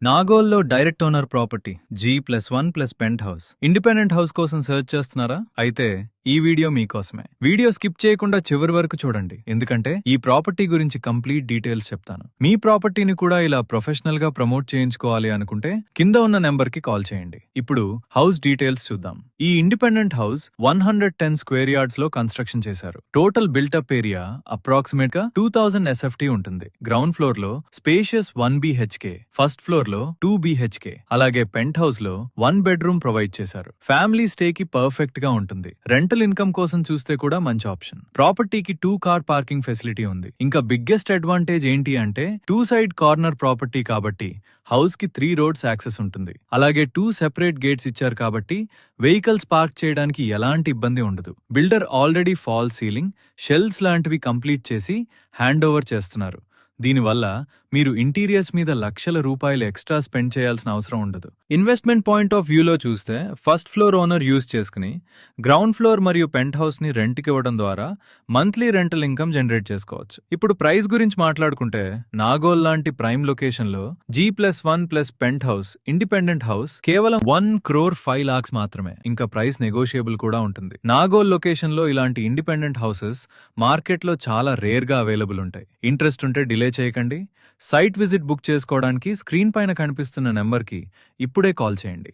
నాగోల్లో direct owner property G+1+ penthouse independent house కోసం search చేస్తున్నారా? అయితే ఈ వీడియో మీకోసమే. వీడియో స్కిప్ చేయకుండా చివరి వరకు చూడండి, ఎందుకంటే ఈ ప్రాపర్టీ గురించి కంప్లీట్ డీటెయిల్స్ చెప్తాను. మీ ప్రాపర్టీని కూడా ఇలా ప్రొఫెషనల్ గా ప్రమోట్ చేయించుకోవాలి అనుకుంటే కింద ఉన్న నెంబర్ కి కాల్ చేయండి. ఇప్పుడు హౌస్ డీటెయిల్స్ చూద్దాం. ఈ ఇండిపెండెంట్ హౌస్ 110 స్క్వేర్ యార్డ్స్ లో కన్స్ట్రక్షన్ చేశారు. టోటల్ బిల్టప్ ఏరియా అప్రాక్సిమేట్ గా 2000 SFT ఉంటుంది. గ్రౌండ్ ఫ్లోర్ లో స్పేషియస్ 1 BHK, ఫస్ట్ ఫ్లోర్ లో 2 BHK, అలాగే పెంట్ హౌస్ లో 1 బెడ్రూమ్ ప్రొవైడ్ చేశారు. ఫ్యామిలీ స్టే కి పర్ఫెక్ట్ గా ఉంటుంది. రెంటల్ ఇన్కమ్ కోసం చూస్తే కూడా మంచి ఆప్షన్. ప్రాపర్టీకి 2 కార్ పార్కింగ్ ఫెసిలిటీ ఉంది. ఇంకా బిగ్గెస్ట్ అడ్వాంటేజ్ ఏంటి అంటే 2 సైడ్ కార్నర్ ప్రాపర్టీ కాబట్టి హౌస్ కి 3 రోడ్స్ యాక్సెస్ ఉంటుంది. అలాగే 2 సెపరేట్ గేట్స్ ఇచ్చారు కాబట్టి వెహికల్స్ పార్క్ చేయడానికి ఎలాంటి ఇబ్బంది ఉండదు. Builder already fall ceiling, shells లాంటివి కంప్లీట్ చేసి హ్యాండ్ ఓవర్ చేస్తున్నారు. దీనివల్ల మీరు ఇంటీరియర్స్ మీద లక్షల రూపాయలు ఎక్స్ట్రా స్పెండ్ చేయాల్సిన అవసరం ఉండదు. ఇన్వెస్ట్మెంట్ పాయింట్ ఆఫ్ వ్యూలో చూస్తే ఫస్ట్ ఫ్లోర్ ఓనర్ యూజ్ చేసుకుని గ్రౌండ్ ఫ్లోర్ మరియు పెంట్ హౌస్ ని రెంట్కి ఇవ్వడం ద్వారా మంత్లీ రెంటల్ ఇన్కమ్ జనరేట్ చేసుకోవచ్చు. ఇప్పుడు ప్రైస్ గురించి మాట్లాడుకుంటే నాగోల్ లాంటి ప్రైమ్ లొకేషన్ లో G+1+ penthouse independent house కేవలం 1,05 lakhs మాత్రమే. ఇంకా ప్రైస్ నెగోషియబుల్ కూడా ఉంటుంది. నాగోల్ లొకేషన్ లో ఇలాంటి ఇండిపెండెంట్ హౌసెస్ మార్కెట్ లో చాలా రేర్ గా అవైలబుల్ ఉంటాయి. ఇంట్రెస్ట్ ఉంటే డిలే చేయకండి. సైట్ విజిట్ బుక్ చేసుకోవడానికి స్క్రీన్ పైన కనిపిస్తున్న నెంబర్కి ఇప్పుడే కాల్ చేయండి.